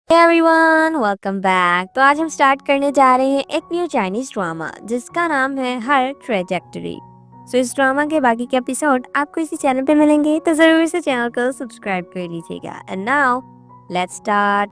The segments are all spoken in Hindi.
Everyone welcome back. तो आज हम स्टार्ट करने जा रहे हैं एक न्यू चाइनीज ड्रामा जिसका नाम है हर ट्रेजेक्टरी। सो इस ड्रामा के बाकी के एपिसोड आपको इसी चैनल पे मिलेंगे, तो जरूर से चैनल को सब्सक्राइब कर लीजिएगा। And now let's start.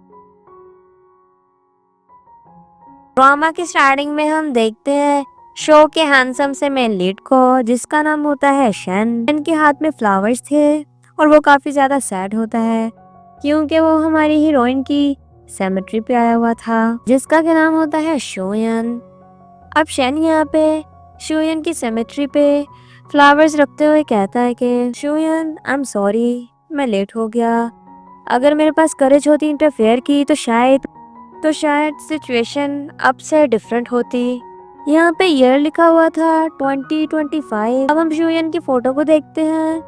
Drama की स्टार्टिंग में हम देखते हैं शो के हैंडसम से मेन लीड को, जिसका नाम होता है शन। शन के हाथ में फ्लावर्स थे और वो काफी ज्यादा सैड होता है क्योंकि वो हमारी हीरोइन की सेमेट्री पे आया हुआ था जिसका क्या नाम होता है शोयन। अब शन यहाँ पे शोयन की सेमेट्री पे फ्लावर्स रखते हुए कहता है कि शोयन आई एम सॉरी, मैं लेट हो गया। अगर मेरे पास करेज होती इंटरफेयर की तो शायद सिचुएशन अब से डिफरेंट होती। यहाँ पे ईयर लिखा हुआ था 2025। अब हम शोयन की फोटो को देखते हैं,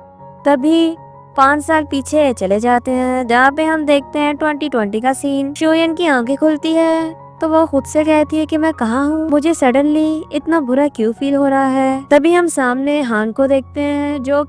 तभी 5 साल पीछे चले जाते हैं जहाँ पे हम देखते हैं 2020 का सीन। शोयन की आंखें खुलती है तो वो खुद से कहती है कि मैं कहाँ हूँ, मुझे सडनली इतना बुरा क्यों फील हो रहा है। तभी हम सामने हान को देखते हैं जो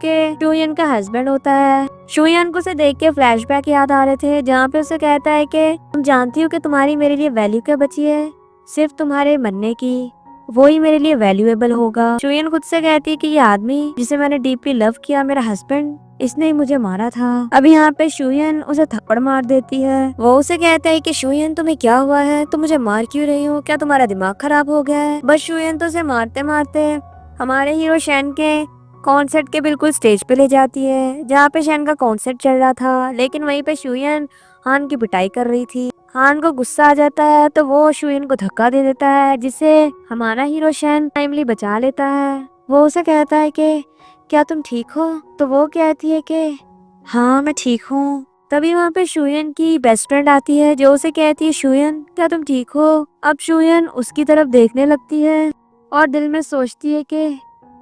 कि शोयन का हस्बैंड होता है। शोयन को उसे देख के फ्लैशबैक याद आ रहे थे जहाँ पे उसे कहता है कि तुम जानती हो कि तुम्हारी मेरे लिए वैल्यू क्या बची है, सिर्फ तुम्हारे मरने की, वो ही मेरे लिए वैल्यूएबल होगा। शोयन खुद से कहती है कि ये आदमी जिसे मैंने डीपली लव किया, मेरा हस्बैंड, इसने ही मुझे मारा था। अभी यहाँ पे शोयन उसे थप्पड़ मार देती है। वो उसे कहता है कि शोयन तुम्हें क्या हुआ है, तुम मुझे मार क्यों रही हो, क्या तुम्हारा दिमाग खराब हो गया है। बस शोयन तो उसे मारते मारते हमारे हीरो शैन के कॉन्सर्ट के बिल्कुल स्टेज पे ले जाती है जहाँ पे शैन का कॉन्सर्ट चल रहा था, लेकिन वहीं पे शोयन हान की पिटाई कर रही थी। हान को गुस्सा आ जाता है तो वो शोयन को धक्का दे देता है जिससे हमारा हीरो शैन टाइमली बचा लेता है। वो उसे कहता है कि क्या तुम ठीक हो, तो वो कहती है कि हाँ मैं ठीक हूँ। तभी वहाँ पे शोयन की बेस्ट फ्रेंड आती है जो उसे कहती है शोयन क्या तुम ठीक हो। अब शोयन उसकी तरफ देखने लगती है और दिल में सोचती है कि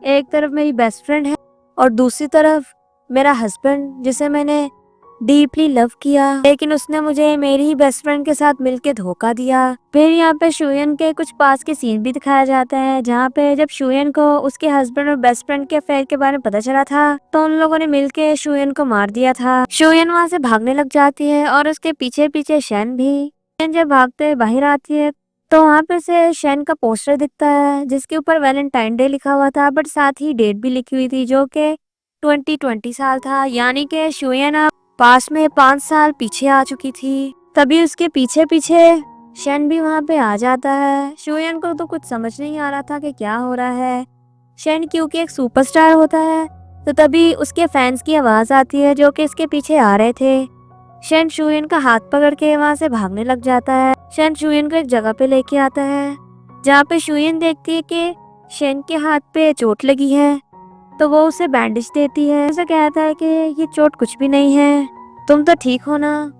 एक तरफ मेरी बेस्ट फ्रेंड है और दूसरी तरफ मेरा हस्बैंड जिसे मैंने डीपली लव किया, लेकिन उसने मुझे मेरी ही बेस्ट फ्रेंड के साथ मिलके धोखा दिया। फिर यहाँ पे शोयन के कुछ पास के सीन भी दिखाया जाता है जहाँ पे जब शोयन को उसके हस्बैंड और बेस्ट फ्रेंड के अफेयर के बारे में पता चला था तो उन लोगों ने मिलके शोयन को मार दिया था। शोयन वहाँ से भागने लग जाती है और उसके पीछे पीछे शैन भी। शैन जब भागते हुए बाहर आती है तो वहाँ पे से शैन का पोस्टर दिखता है जिसके ऊपर वैलेंटाइन डे लिखा हुआ था, बट साथ ही डेट भी लिखी हुई थी जो कि 2020 साल था, यानी कि शोयन पास में 5 साल पीछे आ चुकी थी। तभी उसके पीछे पीछे शन भी वहाँ पे आ जाता है। शोयन को तो कुछ समझ नहीं आ रहा था कि क्या हो रहा है। शन क्योंकि एक सुपरस्टार होता है तो तभी उसके फैंस की आवाज आती है जो कि इसके पीछे आ रहे थे। शन शोयन का हाथ पकड़ के वहाँ से भागने लग जाता है। शन शोयन को एक जगह पे लेके आता है जहाँ पे शोयन देखती है कि शन के हाथ पे चोट लगी है, तो वो उसे बैंडेज देती है। उसे कहता है कि ये चोट कुछ भी नहीं है, तुम तो ठीक हो ना।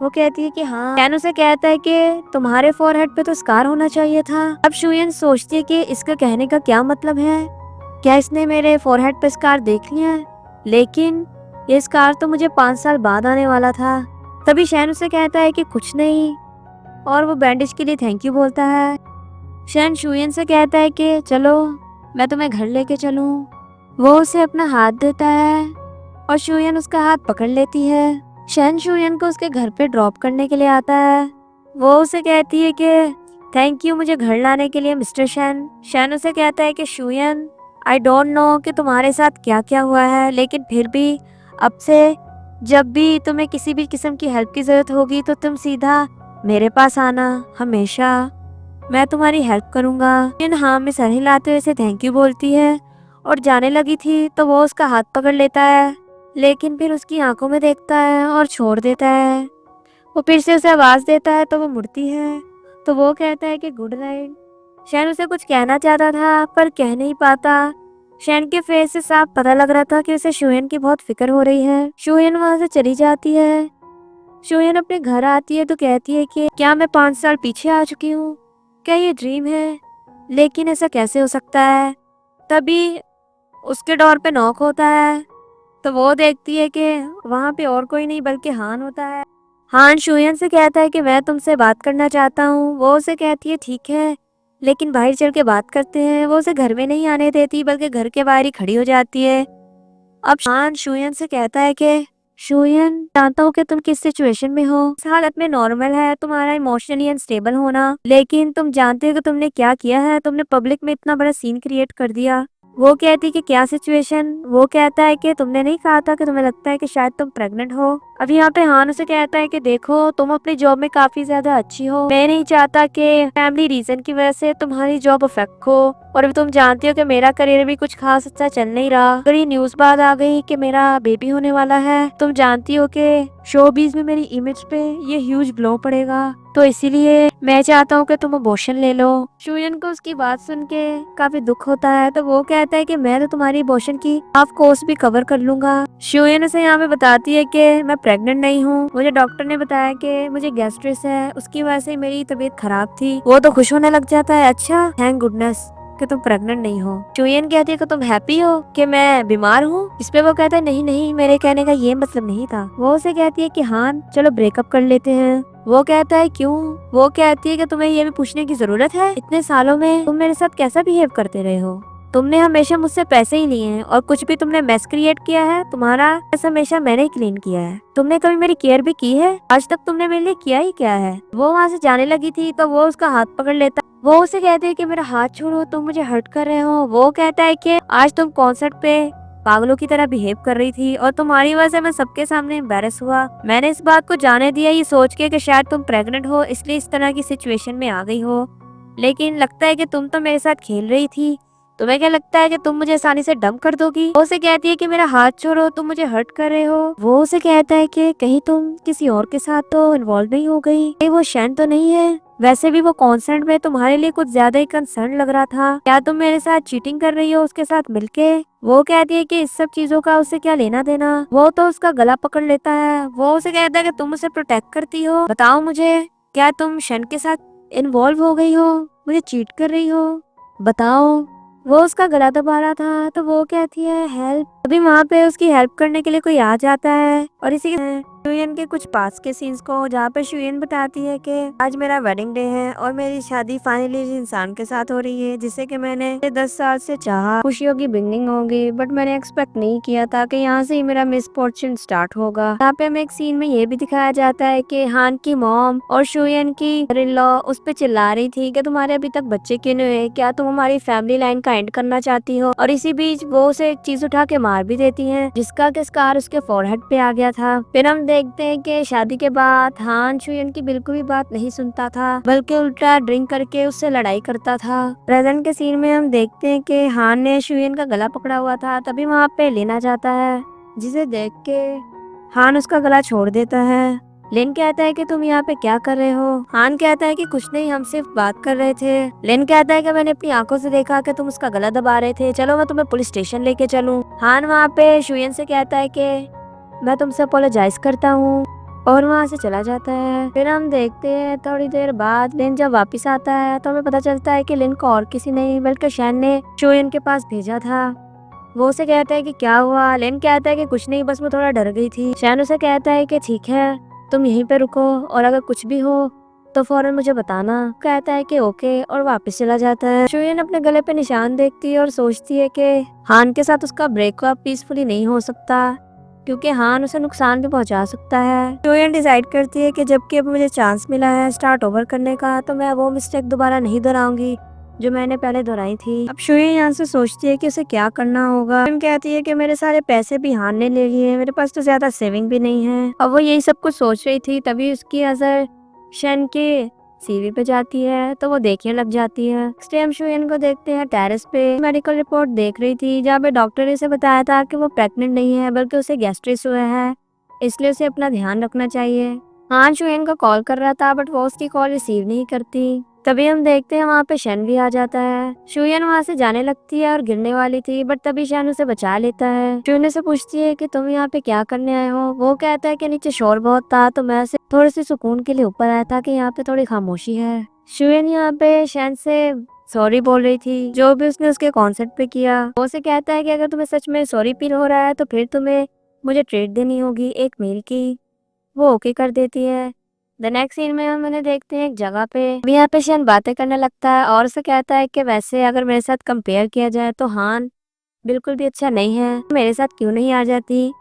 वो कहती है कि हाँ। कैन उसे कहता है कि तुम्हारे फोरहेड पे तो स्कार होना चाहिए था। अब शोयन सोचती है कि इसका कहने का क्या मतलब है, क्या इसने मेरे फोरहेड पे स्कार देख लिया है, लेकिन ये स्कार तो मुझे 5 साल बाद आने वाला था। तभी शैन उसे कहता है कि कुछ नहीं और वो बैंडेज के लिए थैंक यू बोलता है। शैन शोयन से कहता है कि चलो मैं तुम्हें घर लेके चलूं। वो उसे अपना हाथ देता है और शोयन उसका हाथ पकड़ लेती है। शैन शोयन को उसके घर पे ड्रॉप करने के लिए आता है। वो उसे कहती है कि थैंक यू मुझे घर लाने के लिए मिस्टर शैन। शैन उसे कहता है कि शोयन आई डोंट नो कि तुम्हारे साथ क्या क्या हुआ है, लेकिन फिर भी अब से जब भी तुम्हें किसी भी किस्म की हेल्प की जरूरत होगी तो तुम सीधा मेरे पास आना, हमेशा मैं तुम्हारी हेल्प करूंगा। हाँ में सर हिलाते हुए उसे थैंक यू बोलती है और जाने लगी थी तो वो उसका हाथ पकड़ लेता है, लेकिन फिर उसकी आंखों में देखता है और छोड़ देता है। वो फिर से उसे आवाज देता है तो वो मुड़ती है तो वो कहता है कि गुड नाइट। शैन उसे कुछ कहना चाहता था पर कह नहीं पाता। शैन के फेस से साफ पता लग रहा था कि उसे शोयन की बहुत फिक्र हो रही है। शोयन वहां से चली जाती है। शोयन अपने घर आती है तो कहती है कि क्या मैं 5 साल पीछे आ चुकी हूँ, क्या ये ड्रीम है, लेकिन ऐसा कैसे हो सकता है। तभी उसके डोर पे नॉक होता है तो वो देखती है कि वहाँ पे और कोई नहीं बल्कि हान होता है। हान शोयन से कहता है कि मैं तुमसे बात करना चाहता हूँ। वो उसे कहती है ठीक है, लेकिन बाहर चल के बात करते हैं। वो उसे घर में नहीं आने देती बल्कि घर के बाहर ही खड़ी हो जाती है। अब हान शोयन से कहता है कि शुयन, जानता हूँ कि तुम किस सिचुएशन में हो। इस हालत में नॉर्मल है तुम्हारा इमोशनली अनस्टेबल होना, लेकिन तुम जानते हो कि तुमने क्या किया है। तुमने पब्लिक में इतना बड़ा सीन क्रिएट कर दिया। वो कहती कि क्या सिचुएशन। वो कहता है कि तुमने नहीं कहा था कि तुम्हें लगता है कि शायद तुम प्रेग्नेंट हो। अब यहाँ पे हान उसे कहता है कि देखो तुम अपनी जॉब में काफी ज्यादा अच्छी हो, मैं नहीं चाहता कि फैमिली रीजन की वजह से तुम्हारी जॉब अफेक्ट हो। और अभी तुम जानती हो कि मेरा करियर भी कुछ खास अच्छा चल नहीं रहा। अगर ये न्यूज बात आ गई कि मेरा बेबी होने वाला है, तुम जानती हो कि शोबीज में मेरी इमेज पे ये ह्यूज ब्लो पड़ेगा, तो इसीलिए मैं चाहता हूँ कि तुम अबॉर्शन ले लो। शुयन को उसकी बात सुन के काफी दुख होता है, तो वो कहता है कि मैं तो तुम्हारी अबॉर्शन की हाफ कॉस्ट भी कवर कर लूंगा। शुयन उसे यहाँ पे बताती है कि मैं प्रेग्नेंट नहीं हूँ, मुझे डॉक्टर ने बताया कि मुझे गैस्ट्रिस है, उसकी वजह से मेरी तबीयत खराब थी। वो तो खुश होने लग जाता है, अच्छा थैंक गुडनेस कि तुम प्रेग्नेंट नहीं हो। शुयन कहती है कि तुम हैप्पी हो कि मैं बीमार हूँ। इस पे वो कहता है नहीं नहीं, मेरे कहने का ये मतलब नहीं था। वो उसे कहती है कि हाँ चलो ब्रेकअप कर लेते हैं। वो कहता है क्यों। वो कहती है कि तुम्हें ये भी पूछने की जरूरत है, इतने सालों में तुम मेरे साथ कैसा बिहेव करते रहे हो। तुमने हमेशा मुझसे पैसे ही लिए हैं, और कुछ भी तुमने मेस क्रिएट किया है, तुम्हारा मेस हमेशा मैंने ही क्लीन किया है। तुमने कभी मेरी केयर भी की है? आज तक तुमने मेरे लिए किया ही क्या है। वो वहाँ से जाने लगी थी तो वो उसका हाथ पकड़ लेता। वो उसे कहती है कि मेरा हाथ छोड़ो, तुम मुझे हर्ट कर रहे हो। वो कहता है कि आज तुम कॉन्सर्ट पे पागलों की तरह बिहेव कर रही थी और तुम्हारी वजह से मैं सबके सामने एम्बैरेस हुआ। मैंने इस बात को जाने दिया ये सोच के कि शायद तुम प्रेग्नेंट हो, इसलिए इस तरह की सिचुएशन में आ गई हो, लेकिन लगता है कि तुम तो मेरे साथ खेल रही थी। तुम्हें क्या लगता है कि तुम मुझे आसानी से डंप कर दोगी। वो उसे कहती है कि मेरा हाथ छोड़ो, तुम मुझे हर्ट कर रहे हो। वो उसे कहता है कि कहीं तुम किसी और के साथ तो इन्वॉल्व नहीं हो गई, कहीं वो शैन तो नहीं है। वैसे भी वो कॉन्सर्ट में तुम्हारे लिए कुछ ज्यादा ही कंसर्न लग रहा था। क्या तुम मेरे साथ चीटिंग कर रही हो उसके साथ मिलके। वो कहती है कि इस सब चीजों का उसे क्या लेना देना। वो तो उसका गला पकड़ लेता है। वो उसे कहता है कि तुम उसे प्रोटेक्ट करती हो, बताओ मुझे क्या तुम शैन के साथ इन्वॉल्व हो गई हो, मुझे चीट कर रही हो, बताओ। वो उसका गला दबा रहा था तो वो कहती है हेल्प। अभी वहाँ पे उसकी हेल्प करने के लिए कोई आ जाता है, और इसी शुयन के कुछ पास के सीन्स को, जहाँ पे शुयन बताती है कि आज मेरा वेडिंग डे है और मेरी शादी फाइनली इस इंसान के साथ हो रही है जिसे कि मैंने 10 साल से चाहा। खुशियों की बिगनिंग होगी, बट मैंने एक्सपेक्ट नहीं किया था कि यहाँ से ही मेरा मिसफॉर्चून स्टार्ट होगा। यहाँ पे हमें एक सीन में ये भी दिखाया जाता है कि हान की मॉम और शुयन की इन लॉ उस पे चिल्ला रही थी कि तुम्हारे अभी तक बच्चे क्यों नहीं हुए, क्या तुम हमारी फैमिली लाइन का एंड करना चाहती हो। और इसी बीच वो उसे एक चीज उठा के मार भी देती है, जिसका कि स्कार उसके फोरहेड पे आ गया था। फिर हम देखते हैं कि शादी के बाद हान शुयन की बिल्कुल भी बात नहीं सुनता था, बल्कि उल्टा ड्रिंक करके उससे लड़ाई करता था। प्रेजेंट के सीन में हम देखते हैं कि हान ने शुयन का गला पकड़ा हुआ था, तभी वहाँ पे लेना जाता है, जिसे देख के हान उसका गला छोड़ देता है। लिन कहता है कि तुम यहाँ पे क्या कर रहे हो। हान कहता है कि कुछ नहीं, हम सिर्फ बात कर रहे थे। लिन कहता है कि मैंने अपनी आंखों से देखा कि तुम उसका गला दबा रहे थे, चलो मैं तुम्हें पुलिस स्टेशन लेके चलूं। हान वहाँ पे शुयन से कहता है कि मैं तुमसे अपोलोजाइज करता हूँ, और वहाँ से चला जाता है। फिर हम देखते हैं थोड़ी देर बाद लिन जब वापस आता है तो हमें पता चलता है कि लिन को और किसी नहीं बल्कि शैन ने शुयन के पास भेजा था। वो उसे कहता है कि क्या हुआ। लिन कहता है कि कुछ नहीं, बस मैं थोड़ा डर गई थी। शैन उसे कहता है कि ठीक है तुम यहीं पे रुको, और अगर कुछ भी हो तो फौरन मुझे बताना। कहता है कि ओके, और वापस चला जाता है। शुयन अपने गले पे निशान देखती है और सोचती है कि हान के साथ उसका ब्रेकअप पीसफुली नहीं हो सकता, क्योंकि हान उसे नुकसान भी पहुंचा सकता है। शुयन डिसाइड करती है कि जबकि अब मुझे चांस मिला है स्टार्ट ओवर करने का, तो मैं वो मिस्टेक दोबारा नहीं दोहराऊंगी जो मैंने पहले दोहराई थी। अब शुयन यहाँ से सोचती है कि उसे क्या करना होगा। शुयन कहती है कि मेरे सारे पैसे भी हान ने ले लिए, मेरे पास तो ज्यादा सेविंग भी नहीं है। अब वो यही सब कुछ सोच रही थी, तभी उसकी नजर शन के सीवी पे जाती है, तो वो देखने लग जाती है। नेक्स्ट टाइम शुयन को देखते हैं टेरेस पे मेडिकल रिपोर्ट देख रही थी, जहाँ पे डॉक्टर ने उसे बताया था कि वो प्रेग्नेंट नहीं है बल्कि उसे गैस्ट्रिस हुआ है, इसलिए उसे अपना ध्यान रखना चाहिए। हाँ शुयन को कॉल कर रहा था, बट वो उसकी कॉल रिसीव नहीं करती। तभी हम देखते हैं वहाँ पे शन भी आ जाता है। शुयन वहाँ से जाने लगती है और गिरने वाली थी, बट तभी शन उसे बचा लेता है। शुयन से पूछती है कि तुम यहाँ पे क्या करने आए हो। वो कहता है कि नीचे शोर बहुत था, तो मैं थोड़े से सुकून के लिए ऊपर आया था कि यहाँ पे थोड़ी खामोशी है। शुयन यहाँ पे शन से सॉरी बोल रही थी जो भी उसने उसके कॉन्सर्ट पे किया। वो उसे कहता है कि अगर तुम्हें सच में सॉरी फील हो रहा है तो फिर तुम्हें मुझे ट्रीट देनी होगी एक मील की। वो ओके कर देती है। द नेक्स्ट सीन में हम उन्हें देखते हैं एक जगह पे। यहाँ पे शन बातें करने लगता है और उसे कहता है कि वैसे अगर मेरे साथ कंपेयर किया जाए तो हान बिल्कुल भी अच्छा नहीं है, मेरे साथ क्यों नहीं आ जाती।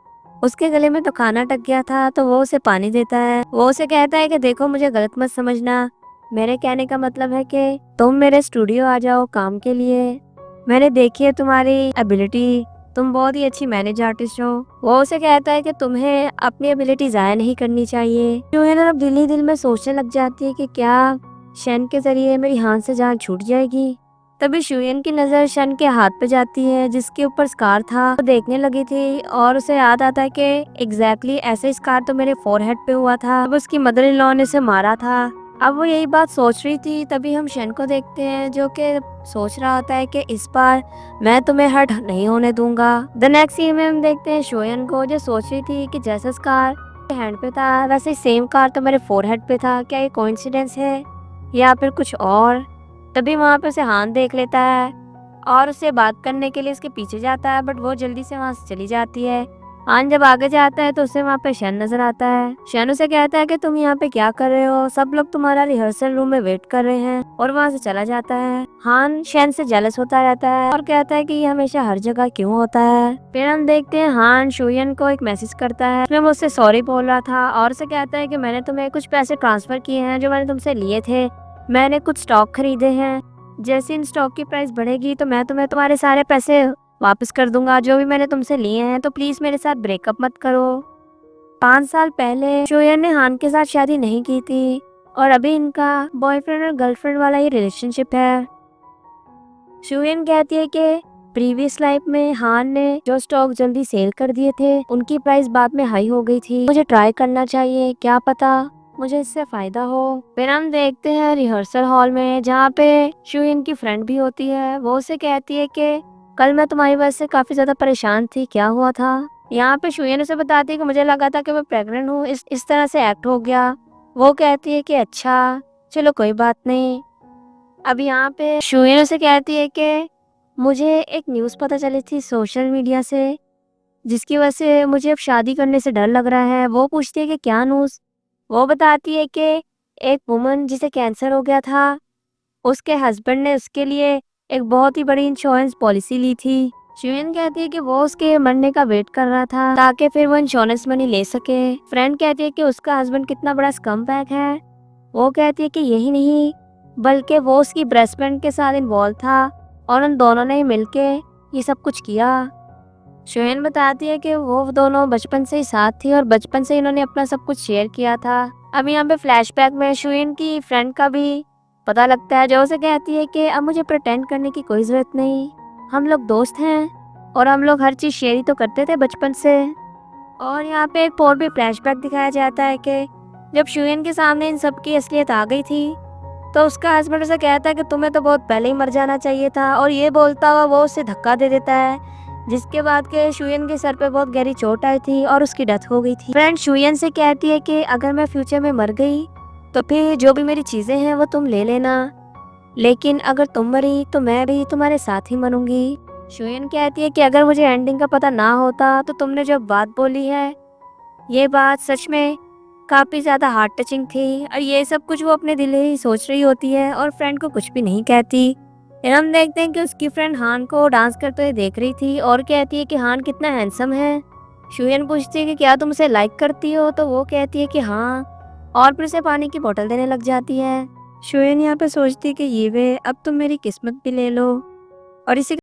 उसके गले में तो खाना अटक गया था, तो वो उसे पानी देता है। वो उसे कहता है कि देखो, मुझे गलत मत समझना, मेरे कहने का मतलब है कि तुम मेरे स्टूडियो आ जाओ काम के लिए। मैंने देखी है तुम्हारी एबिलिटी, तुम बहुत ही अच्छी मैनेज आर्टिस्ट हो। वो उसे कहता है कि तुम्हें अपनी एबिलिटी ज़ाया नहीं करनी चाहिए। शोयन अब दिल ही दिल में सोचने लग जाती है कि क्या शन के जरिए मेरी हाथ से जान छूट जाएगी। तभी शुयन की नज़र शन के हाथ पे जाती है जिसके ऊपर स्कार था। वो देखने लगी थी और उसे याद आता है कि एग्जैक्टली ऐसे स्कार तो मेरे फोरहेड पे हुआ था, अब उसकी मदर इन लॉ ने उसे मारा था। अब वो यही बात सोच रही थी, तभी हम शन को देखते हैं जो कि सोच रहा होता है कि इस बार मैं तुम्हें हर्ट नहीं होने दूंगा। द नेक्स्ट सीन में हम देखते हैं शोयन को जो सोच रही थी कि जैसा स्कार हैंड पे था वैसे ही सेम कार तो मेरे फोरहेड पे था, क्या ये कोइंसिडेंस है या फिर कुछ और। तभी वहाँ पे उसे हान देख लेता है और उससे बात करने के लिए उसके पीछे जाता है, बट वो जल्दी से वहाँ से चली जाती है। हान जब आगे जाता है तो उसे वहाँ पे शन नजर आता है। शन उसे कहता है कि तुम यहाँ पे क्या कर रहे हो, सब लोग तुम्हारा रिहर्सल रूम में वेट कर रहे हैं, और वहाँ से चला जाता है। हान शन से जेलस होता रहता है और कहता है कि ये हमेशा हर जगह क्यों होता है। फिर हम देखते हैं हान शुयन को एक मैसेज करता है, उसमें वो उससे सॉरी बोल रहा था और उसे कहता है कि मैंने तुम्हें कुछ पैसे ट्रांसफर किए हैं जो मैंने तुमसे लिए थे। मैंने कुछ स्टॉक खरीदे हैं, जैसे इन स्टॉक की प्राइस बढ़ेगी तो मैं तुम्हें तुम्हारे सारे पैसे वापस कर दूंगा जो भी मैंने तुमसे लिए हैं, तो प्लीज मेरे साथ ब्रेकअप मत करो। 5 साल पहले शोयन ने हान के साथ शादी नहीं की थी और अभी इनका बॉयफ्रेंड और गर्लफ्रेंड वाला ही रिलेशनशिप है। शोयन कहती है कि प्रीवियस लाइफ में हान ने जो स्टॉक जल्दी सेल कर दिए थे उनकी प्राइस बाद में हाई हो गई थी, मुझे ट्राई करना चाहिए, क्या पता मुझे इससे फायदा हो। फिर हम देखते हैं रिहर्सल हॉल में जहाँ पे शुयन की फ्रेंड भी होती है। वो उसे कहती है कि कल मैं तुम्हारी वजह से काफी ज्यादा परेशान थी, क्या हुआ था। यहाँ पे शुयन उसे बताती है कि मुझे लगा था कि मैं प्रेग्नेंट हूँ, इस तरह से एक्ट हो गया। वो कहती है कि अच्छा चलो कोई बात नहीं। अब यहाँ पे शुयन उसे कहती है कि मुझे एक न्यूज़ पता चली थी सोशल मीडिया से, जिसकी वजह से मुझे अब शादी करने से डर लग रहा है। वो पूछती है कि क्या न्यूज़। वो बताती है कि एक वुमन जिसे कैंसर हो गया था, उसके हस्बैंड ने उसके लिए एक बहुत ही बड़ी इंश्योरेंस पॉलिसी ली थी। शिवेन कहती है कि वो उसके मरने का वेट कर रहा था ताकि फिर वो इंश्योरेंस मनी ले सके। फ्रेंड कहती है कि उसका हस्बैंड कितना बड़ा स्कमबैग है। वो कहती है कि यही नहीं बल्कि वो उसकी बेस्ट फ्रेंड के साथ इन्वॉल्व था और उन दोनों ने मिलके ये सब कुछ किया। शोयन बताती है कि वो दोनों बचपन से ही साथ थी और बचपन से इन्होंने अपना सब कुछ शेयर किया था। अब यहाँ पे फ्लैशबैक में शोयन की फ्रेंड का भी पता लगता है जो उसे कहती है कि अब मुझे प्रिटेंड करने की कोई जरूरत नहीं, हम लोग दोस्त हैं और हम लोग हर चीज़ शेयर ही तो करते थे बचपन से। और यहाँ पे एक और भी फ्लैशबैक दिखाया जाता है कि जब शोयन के सामने इन सब की असलियत आ गई थी तो उसका हस्बैंड उसे कहता है कि तुम्हें तो बहुत पहले ही मर जाना चाहिए था, और ये बोलता हुआ वो उसे धक्का दे देता है, जिसके बाद के शुयन के सर पे बहुत गहरी चोट आई थी और उसकी डेथ हो गई थी। फ्रेंड शुयन से कहती है कि अगर मैं फ्यूचर में मर गई तो फिर जो भी मेरी चीजें हैं वो तुम ले लेना, लेकिन अगर तुम मरी तो मैं भी तुम्हारे साथ ही मरूंगी। शुयन कहती है कि अगर मुझे एंडिंग का पता ना होता तो तुमने जो बात बोली है ये बात सच में काफी ज्यादा हार्ट टचिंग थी, और ये सब कुछ वो अपने दिल ही सोच रही होती है और फ्रेंड को कुछ भी नहीं कहती। फिर हम देखते हैं कि उसकी फ्रेंड हान को डांस करते हुए देख रही थी और कहती है कि हान कितना हैंडसम है। शुयन पूछती है कि क्या तुम उसे लाइक करती हो, तो वो कहती है कि हाँ, और फिर उसे पानी की बोतल देने लग जाती है। शुयन यहाँ पे सोचती है कि ये वे अब तुम मेरी किस्मत भी ले लो। और इसी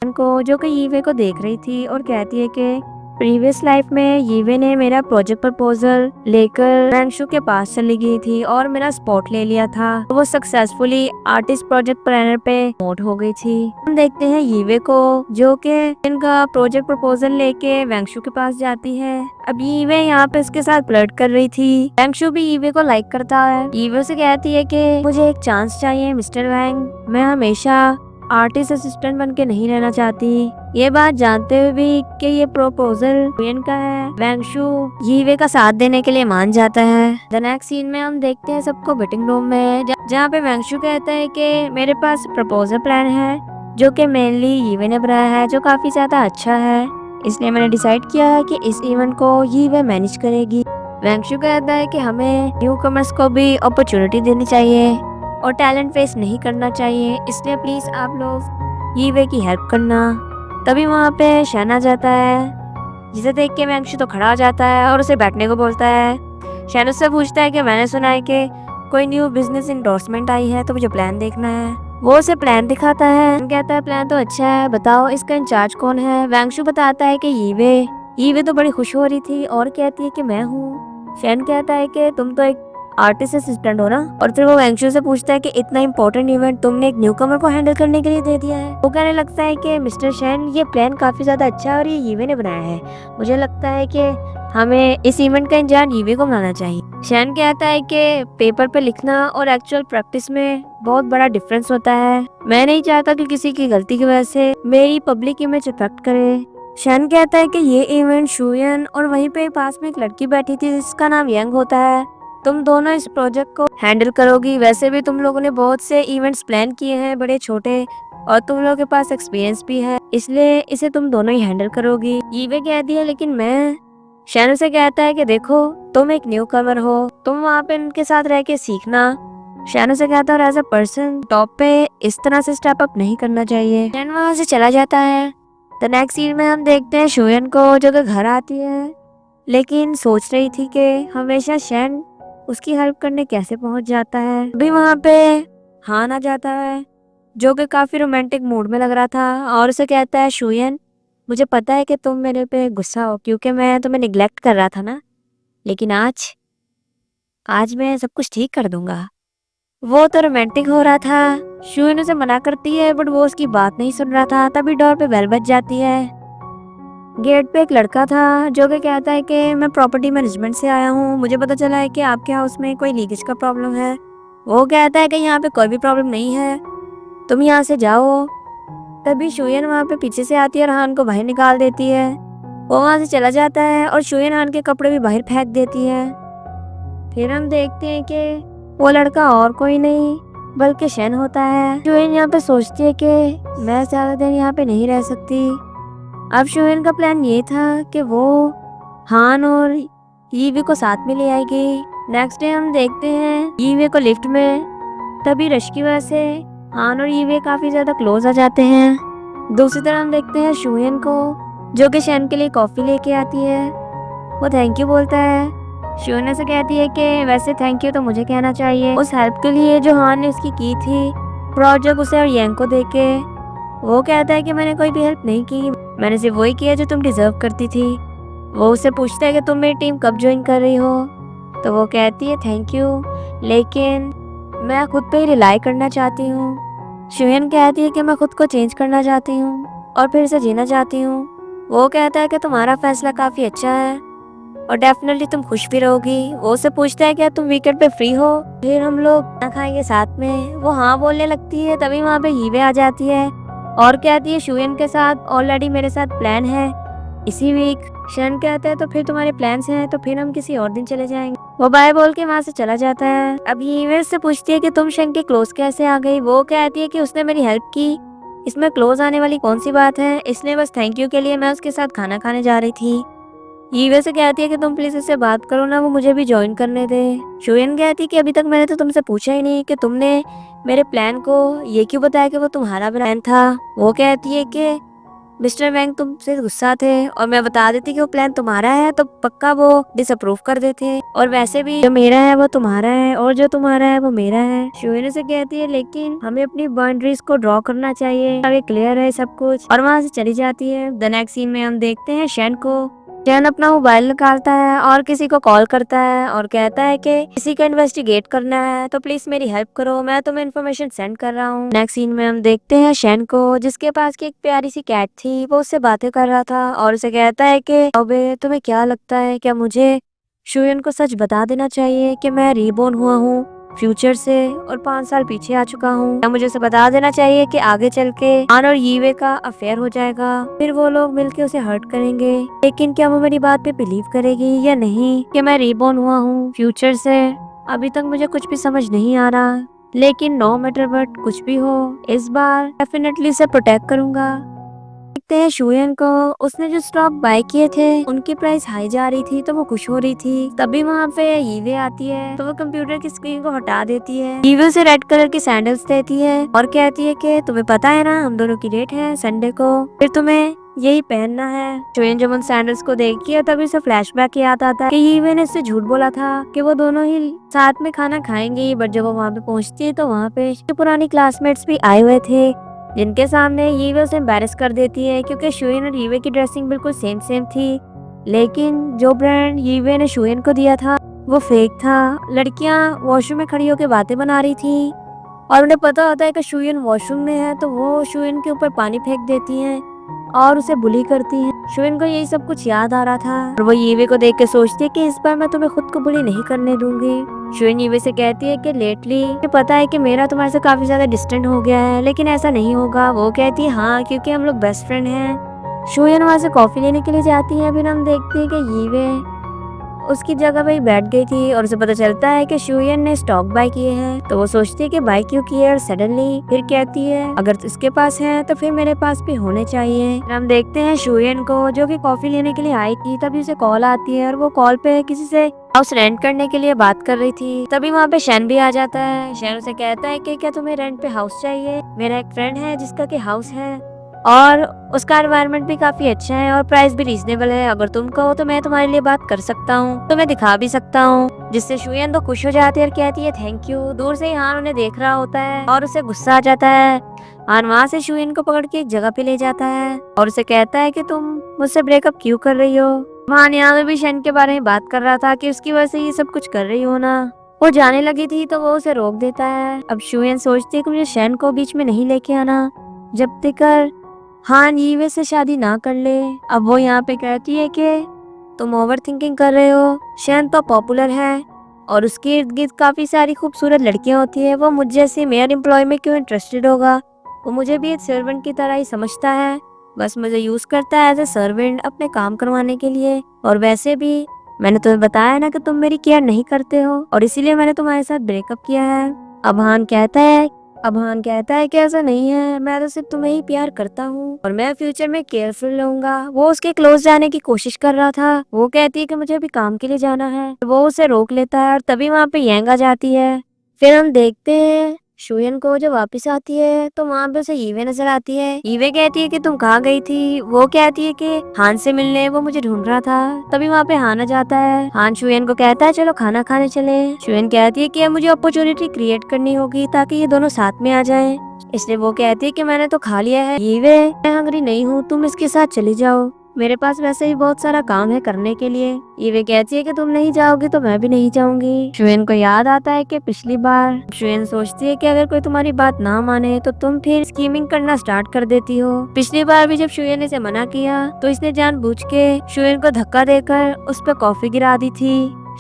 को जो कि यीवे को देख रही थी और कहती है कि प्रीवियस लाइफ में यीवे ने मेरा प्रोजेक्ट प्रपोजल लेकर वैंगशु के पास चली गई थी और मेरा स्पॉट ले लिया था। वो सक्सेसफुली आर्टिस्ट प्रोजेक्ट प्लानर पे प्रमोट हो गई थी। हम देखते हैं यीवे को जो कि इनका प्रोजेक्ट प्रपोजल लेके वैंगशु के पास जाती है। अब यीवे यहाँ पे उसके साथ फ्लर्ट कर रही थी। वैंगशु भी यीवे को लाइक करता है। यीवे से कहती है कि मुझे एक चांस चाहिए मिस्टर वैंग, मैं हमेशा आर्टिस्ट असिस्टेंट बन के नहीं रहना चाहती। ये बात जानते हुए भी कि ये प्रपोजल शुयन का है, वैंगशु यीवे का साथ देने के लिए मान जाता है। द नेक्स्ट सीन में हम देखते हैं सबको वेटिंग रूम में जहाँ पे वैंगशु कहता है कि मेरे पास प्रपोजल प्लान है जो कि मेनली यीवे ने बनाया है, जो काफी ज्यादा अच्छा है, इसलिए मैंने डिसाइड किया है कि इस इवेंट को यीवे मैनेज करेगी। वैंगशु कहता है कि हमें न्यू कमर्स को भी अपॉर्चुनिटी देनी चाहिए और टैलेंट वेस्ट नहीं करना चाहिए, इसलिए प्लीज आप लोग यीवे की हेल्प करना। तभी वहाँ पे शन आ जाता है, जिसे देख के वैंगशु तो खड़ा हो जाता है और उसे बैठने को बोलता है। शन उससे पूछता है कि मैंने सुना है कि कोई न्यू बिजनेस इंडोर्समेंट आई है, तो मुझे प्लान देखना है। वो उसे प्लान दिखाता है। कहता है प्लान तो अच्छा है, बताओ इसका इंचार्ज कौन है। वैंगशु बताता है कि यीवे। यीवे तो बड़ी खुश हो रही थी और कहती है कि मैं हूँ। शन कहता है कि तुम तो एक आर्टिस्ट असिस्टेंट हो ना। और फिर वो वैंगशु से पूछता है कि इतना इंपॉर्टेंट इवेंट तुमने एक न्यूकमर को हैंडल करने के लिए दे दिया है। वो कहने लगता है कि मिस्टर शन, ये प्लान काफी ज्यादा अच्छा है और ये यीवे ने बनाया है। मुझे लगता है कि हमें इस इवेंट का इंचार्ज यीवे को बनाना चाहिए। शन कहता है कि पेपर पे लिखना और एक्चुअल प्रैक्टिस में बहुत बड़ा डिफरेंस होता है। मैं नहीं चाहता कि किसी की गलती की वजह से मेरी पब्लिक इमेज इफेक्ट करे। शन कहता है कि ये इवेंट शुयन और वहीं पे पास में एक लड़की बैठी थी जिसका नाम यंग होता है, तुम दोनों इस प्रोजेक्ट को हैंडल करोगी। वैसे भी तुम लोगों ने बहुत से इवेंट्स प्लान किए हैं, बड़े छोटे, और तुम लोगों के पास एक्सपीरियंस भी है, इसलिए इसे तुम दोनों ही हैंडल करोगी। यीवे कहती है लेकिन मैं। शन से कहता है कि देखो, तुम एक न्यू कमर हो, तुम वहाँ पे उनके साथ रह के सीखना। शन से कहता है एज अ पर्सन टॉप पे इस तरह से स्टेप अप नहीं करना चाहिए। शन वहाँ से चला जाता है। द नेक्स्ट सीन में हम देखते हैं शुयन को, जो कि घर आती है, लेकिन सोच रही थी कि हमेशा शन उसकी हेल्प करने कैसे पहुंच जाता है। अभी वहाँ पे हान आ जाता है, जो कि काफी रोमांटिक मूड में लग रहा था, और उसे कहता है शुयन, मुझे पता है कि तुम मेरे पे गुस्सा हो क्योंकि मैं तुम्हें निग्लेक्ट कर रहा था ना, लेकिन आज मैं सब कुछ ठीक कर दूंगा। वो तो रोमांटिक हो रहा था। शुयन उसे मना करती है बट वो उसकी बात नहीं सुन रहा था। तभी डोर पे बेल बज जाती है। गेट पे एक लड़का था जो कि कहता है कि मैं प्रॉपर्टी मैनेजमेंट से आया हूँ, मुझे पता चला है कि आपके हाउस में कोई लीकेज का प्रॉब्लम है। वो कहता है कि यहाँ पे कोई भी प्रॉब्लम नहीं है, तुम यहाँ से जाओ। तभी शुयन वहाँ पे पीछे से आती है और हान को बाहर निकाल देती है। वो वहाँ से चला जाता है और शुयन हान के कपड़े भी बाहर फेंक देती है। फिर हम देखते हैं कि वो लड़का और कोई नहीं बल्कि शन होता है। शुयन यहाँ पे सोचती है कि मैं ज्यादा देर यहाँ पे नहीं रह सकती। अब शुयन का प्लान ये था कि वो हान और यीवे को साथ में ले आएगी। नेक्स्ट डे हम देखते हैं यीवे को लिफ्ट में। तभी रश की वजह से हान और यीवे काफी ज्यादा क्लोज आ जाते हैं। दूसरी तरफ हम देखते हैं शुयन को, जो कि शन के लिए कॉफी लेके आती है। वो थैंक यू बोलता है। शुयन से कहती है कि वैसे थैंक यू तो मुझे कहना चाहिए उस हेल्प के लिए जो हान ने उसकी की थी प्रोजेक्ट उसे और यंग को देके। वो कहता है कि मैंने कोई भी हेल्प नहीं की, मैंने सिर्फ वही किया जो तुम डिजर्व करती थी। वो उससे पूछता है कि तुम मेरी टीम कब ज्वाइन कर रही हो, तो वो कहती है थैंक यू, लेकिन मैं खुद पे ही रिलाई करना चाहती हूँ। शुयन कहती है कि मैं खुद को चेंज करना चाहती हूँ और फिर से जीना चाहती हूँ। वो कहता है कि तुम्हारा फैसला काफी अच्छा है और डेफिनेटली तुम खुश भी रहोगी। वो उससे पूछता है क्या तुम वीकेंड पे फ्री हो, फिर हम लोग खाना खाएंगे साथ में। वो हाँ बोलने लगती है। तभी वहाँ पे यीवे आ जाती है और कहती है शुयन के साथ ऑलरेडी मेरे साथ प्लान है इसी वीक। शन कहता है तो फिर तुम्हारे प्लान्स हैं तो फिर हम किसी और दिन चले जाएंगे। वो बाय बोल के वहाँ से चला जाता है। अब यीवे से पूछती है कि तुम शन के क्लोज कैसे आ गई। वो कहती है कि उसने मेरी हेल्प की, इसमें क्लोज आने वाली कौन सी बात है, इसलिए बस थैंक यू के लिए मैं उसके साथ खाना खाने जा रही थी। यीवे से कहती है कि तुम प्लीज इससे बात करो ना, वो मुझे भी ज्वाइन करने दे। शुयन कहती है कि अभी तक मैंने तो तुमसे पूछा ही नहीं कि तुमने मेरे प्लान को ये क्यों बताया कि वो तुम्हारा प्लान था। वो कहती है कि मिस्टर वैंग तुमसे गुस्सा थे और मैं बता देती कि वो प्लान तुम्हारा है तो पक्का वो डिसअप्रूव कर देते, और वैसे भी जो मेरा है वो तुम्हारा है और जो तुम्हारा है वो मेरा है। शुयन से कहती है लेकिन हमें अपनी बाउंड्रीज को ड्रॉ करना चाहिए, अब ये क्लियर है सब कुछ, और वहाँ से चली जाती है। द नेक्स्ट सीन में हम देखते हैं शन को। शन अपना मोबाइल निकालता है और किसी को कॉल करता है और कहता है कि किसी का इन्वेस्टिगेट करना है तो प्लीज मेरी हेल्प करो, मैं तुम्हें इन्फॉर्मेशन सेंड कर रहा हूँ। नेक्स्ट सीन में हम देखते हैं शन को, जिसके पास की एक प्यारी सी कैट थी। वो उससे बातें कर रहा था और उसे कहता है कि अबे तुम्हें क्या लगता है, क्या मुझे शुयन को सच बता देना चाहिए कि मैं रीबोर्न हुआ हूँ फ्यूचर से और 5 साल पीछे आ चुका हूँ, या मुझे उसे बता देना चाहिए कि आगे चल के हान और यीवे का अफेयर हो जाएगा, फिर वो लोग मिलके उसे हर्ट करेंगे, लेकिन क्या वो मेरी बात पे बिलीव करेगी या नहीं कि मैं रीबोर्न हुआ हूँ फ्यूचर से। अभी तक मुझे कुछ भी समझ नहीं आ रहा, लेकिन नो मैटर बट कुछ भी हो, इस बार डेफिनेटली उसे प्रोटेक्ट करूंगा। देखते हैं शुयन को, उसने जो स्टॉक बाय किए थे उनकी प्राइस हाई जा रही थी तो वो खुश हो रही थी। तभी वहाँ पे यीवे आती है तो वो कंप्यूटर की स्क्रीन को हटा देती है। यीवे उसे रेड कलर की सैंडल्स देती है और कहती है कि तुम्हें पता है ना हम दोनों की डेट है संडे को, फिर तुम्हें यही पहनना है। शुयन जब उन सैंडल्स को देखती है तभी उसे फ्लैशबैक याद आता है कि यीवे ने इससे झूठ बोला था कि वो दोनों ही साथ में खाना खाएंगी। बट जब वो वहाँ पे पहुँचती है तो वहाँ पे पुरानी क्लासमेट्स भी आए हुए थे, जिनके सामने यीवे उसे एम्बैरेस कर देती है क्योंकि शुयन और यीवे की ड्रेसिंग बिल्कुल सेम थी। लेकिन जो ब्रांड यीवे ने शुयन को दिया था वो फेक था। लड़कियां वॉशरूम में खड़ी होकर बातें बना रही थी और उन्हें पता होता है कि शुयन वॉशरूम में है तो वो शुयन के ऊपर पानी फेंक देती हैं और उसे बुली करती हैं। शुयन को यही सब कुछ याद आ रहा था और वो यीवे को देख के सोचती है कि इस बार मैं तुम्हें खुद को बुली नहीं करने दूंगी। शुयन यीवे से कहती है कि लेटली मुझे पता है कि मेरा तुम्हारे से काफी ज्यादा डिस्टेंट हो गया है, लेकिन ऐसा नहीं होगा। वो कहती है हाँ, क्योंकि हम लोग बेस्ट फ्रेंड हैं। शुयन वहाँ से कॉफी लेने के लिए जाती है। फिर हम देखते हैं कि यीवे उसकी जगह पे ही बैठ गई थी और उसे पता चलता है कि शुयन ने स्टॉक बाय किए हैं। तो वो सोचती है कि बाय क्यों किए और सडनली फिर कहती है अगर इसके पास है तो फिर मेरे पास भी होने चाहिए। हम देखते हैं शुयन को जो कि कॉफी लेने के लिए आई थी, तभी उसे कॉल आती है और वो कॉल पे किसी से हाउस रेंट करने के लिए बात कर रही थी। तभी वहाँ पे शैन भी आ जाता है। शैन उसे कहता है कि क्या तुम्हें रेंट पे हाउस चाहिए? मेरा एक फ्रेंड है जिसका कि हाउस है और उसका एनवायरनमेंट भी काफी अच्छा है और प्राइस भी रीजनेबल है। अगर तुम कहो तो मैं तुम्हारे लिए बात कर सकता हूँ, तुम्हें दिखा भी सकता हूँ। जिससे शुयन तो खुश हो जाती है और कहती है थैंक यू। दूर से ही हान उन्हें देख रहा होता है और उसे गुस्सा आ जाता है। हान वहाँ से शुयन को पकड़ के एक जगह पे ले जाता है और उसे कहता है कि तुम मुझसे ब्रेकअप क्यों कर रही हो। हान यहाँ में भी शैन के बारे में बात कर रहा था कि उसकी वजह से ये सब कुछ कर रही हो ना। वो जाने लगी थी तो वो उसे रोक देता है। अब शुयन सोचती है कि मुझे शैन को बीच में नहीं लेके आना जब तक हान यीवे से शादी ना कर ले। अब वो यहाँ पे कहती है कि तुम ओवर थिंकिंग कर रहे हो। शैन तो पॉपुलर है और उसके इर्द गिर्द काफी सारी खूबसूरत लड़कियां होती है। वो मुझ जैसे मेयर एम्प्लॉय में क्यों इंटरेस्टेड होगा? वो मुझे भी एक सर्वेंट की तरह ही समझता है, बस मुझे यूज करता है एज ए सर्वेंट अपने काम करवाने के लिए। और वैसे भी मैंने तुम्हें बताया ना कि तुम मेरी केयर नहीं करते हो और इसीलिए मैंने तुम्हारे साथ ब्रेकअप किया है। अब हान कहता है कि ऐसा नहीं है, मैं तो सिर्फ तुम्हें ही प्यार करता हूँ और मैं फ्यूचर में केयरफुल रहूंगा। वो उसके क्लोज जाने की कोशिश कर रहा था। वो कहती है कि मुझे अभी काम के लिए जाना है। वो उसे रोक लेता है और तभी वहाँ पे यंग आ जाती है। फिर हम देखते हैं शुयन को जो वापस आती है तो वहाँ पे उसे यीवे नजर आती है। यीवे कहती है कि तुम कहाँ गई थी? वो कहती है कि हान से मिलने, वो मुझे ढूंढ रहा था। तभी वहाँ पे हान आ जाता है। हान शुयन को कहता है चलो खाना खाने चले। शुयन कहती है कि अब मुझे अपॉर्चुनिटी क्रिएट करनी होगी ताकि ये दोनों साथ में आ जाएं। इसलिए वो कहती है कि मैंने तो खा लिया है। यीवे मैं हंगरी नहीं हूँ, तुम इसके साथ चली जाओ, मेरे पास वैसे ही बहुत सारा काम है करने के लिए। यीवे कहती है कि तुम नहीं जाओगी तो मैं भी नहीं जाऊंगी। शुयन को याद आता है कि पिछली बार शुयन सोचती है कि अगर कोई तुम्हारी बात ना माने तो तुम फिर स्कीमिंग करना स्टार्ट कर देती हो। पिछली बार भी जब शुयन ने इसे मना किया तो इसने जानबूझ के शुयन को धक्का देकर उस पर कॉफी गिरा दी थी।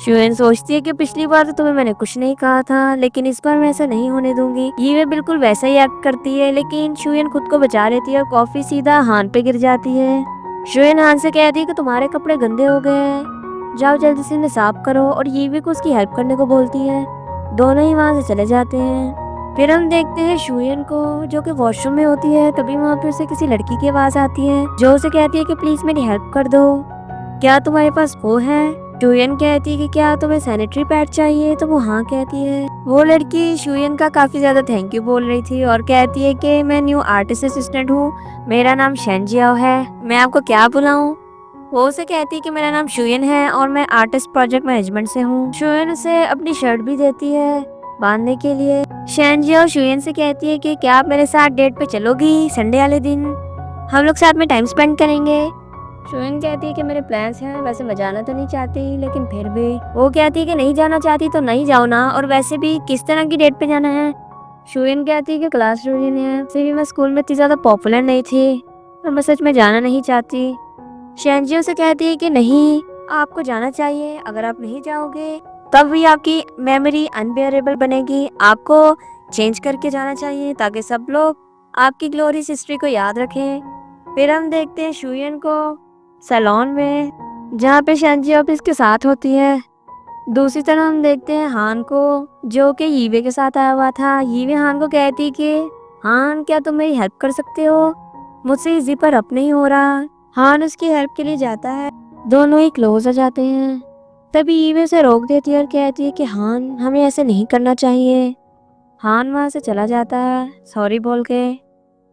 शुयन सोचती है कि पिछली बार तो तुम्हें मैंने कुछ नहीं कहा था, लेकिन इस बार मैं ऐसा नहीं होने दूंगी। यीवे बिल्कुल वैसा ही एक्ट करती है, लेकिन शुयन खुद को बचा लेती है और कॉफी सीधा हान पे गिर जाती है। शुयन हान से कहती है कि तुम्हारे कपड़े गंदे हो गए हैं, जाओ जल्दी से इन्हें साफ करो, और यीवे को उसकी हेल्प करने को बोलती है। दोनों ही वहाँ से चले जाते हैं। फिर हम देखते हैं शुयन को जो कि वॉशरूम में होती है। तभी वहाँ पे उसे किसी लड़की की आवाज आती है जो उसे कहती है कि प्लीज मेरी हेल्प कर दो, क्या तुम्हारे पास वो है? शुयन कहती है कि क्या तुम्हें सैनिटरी पैड चाहिए? तो वो हाँ कहती है। वो लड़की शुयन का काफी ज्यादा थैंक यू बोल रही थी और कहती है कि मैं न्यू आर्टिस्ट असिस्टेंट हूँ, मेरा नाम शेन जियाओ है, मैं आपको क्या बुलाऊं? वो उसे कहती है कि मेरा नाम शुयन है और मैं आर्टिस्ट प्रोजेक्ट मैनेजमेंट से हूँ। शुयन उसे अपनी शर्ट भी देती है बांधने के लिए। शेन जियाओ शुयन से कहती है कि क्या आप मेरे साथ डेट पे चलोगी संडे वाले दिन, हम लोग साथ में टाइम स्पेंड करेंगे। शुयन कहती है कि मेरे प्लान्स हैं, वैसे मैं जाना तो नहीं चाहती, लेकिन फिर भी। वो कहती है कि नहीं जाना चाहती तो नहीं जाओ ना, और वैसे भी किस तरह की डेट पे जाना है? शुयन कहती है कि क्लास रियूनियन है, फिर भी मैं स्कूल में इतनी ज्यादा पॉपुलर नहीं थी और मैं सच में जाना नहीं चाहती। शेनजियो से कहती है कि नहीं, आपको जाना चाहिए, अगर आप नहीं जाओगे तब भी आपकी मेमोरी अनबेयरेबल बनेगी, आपको चेंज करके जाना चाहिए ताकि सब लोग आपकी ग्लोरियस हिस्ट्री को याद रखें। फिर हम देखते हैं शुयन को सैलून में, जहाँ पे शेनजी ऑफिस के साथ होती है। दूसरी तरफ हम देखते हैं हान को जो कि यीवे के साथ आया हुआ था। यीवे हान को कहती कि हान क्या तुम मेरी हेल्प कर सकते हो? मुझसे इजी पर अप नहीं हो रहा। हान उसकी हेल्प के लिए जाता है, दोनों ही क्लोज हो जाते हैं। तभी ईवे उसे रोक देती है और कहती है कि हान हमें ऐसे नहीं करना चाहिए। हान वहाँ से चला जाता है सॉरी बोल के।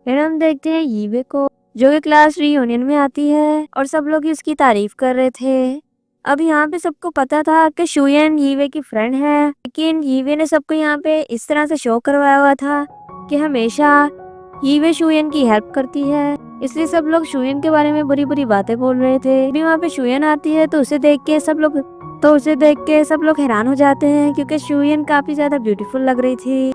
फिर हम देखते हैं ईवे को, जो कि क्लास रीयूनियन में आती है और सब लोग ही उसकी तारीफ कर रहे थे। अब यहाँ पे सबको पता था कि शुयन यीवे की फ्रेंड है, लेकिन यीवे ने सबको यहाँ पे इस तरह से शो करवाया हुआ था कि हमेशा यीवे शुयन की हेल्प करती है, इसलिए सब लोग शुयन के बारे में बुरी बुरी बातें बोल रहे थे। भी वहाँ पे शुयन आती है तो उसे देख के सब लोग हैरान हो जाते हैं क्योंकि शुयन काफी ज्यादा ब्यूटीफुल लग रही थी।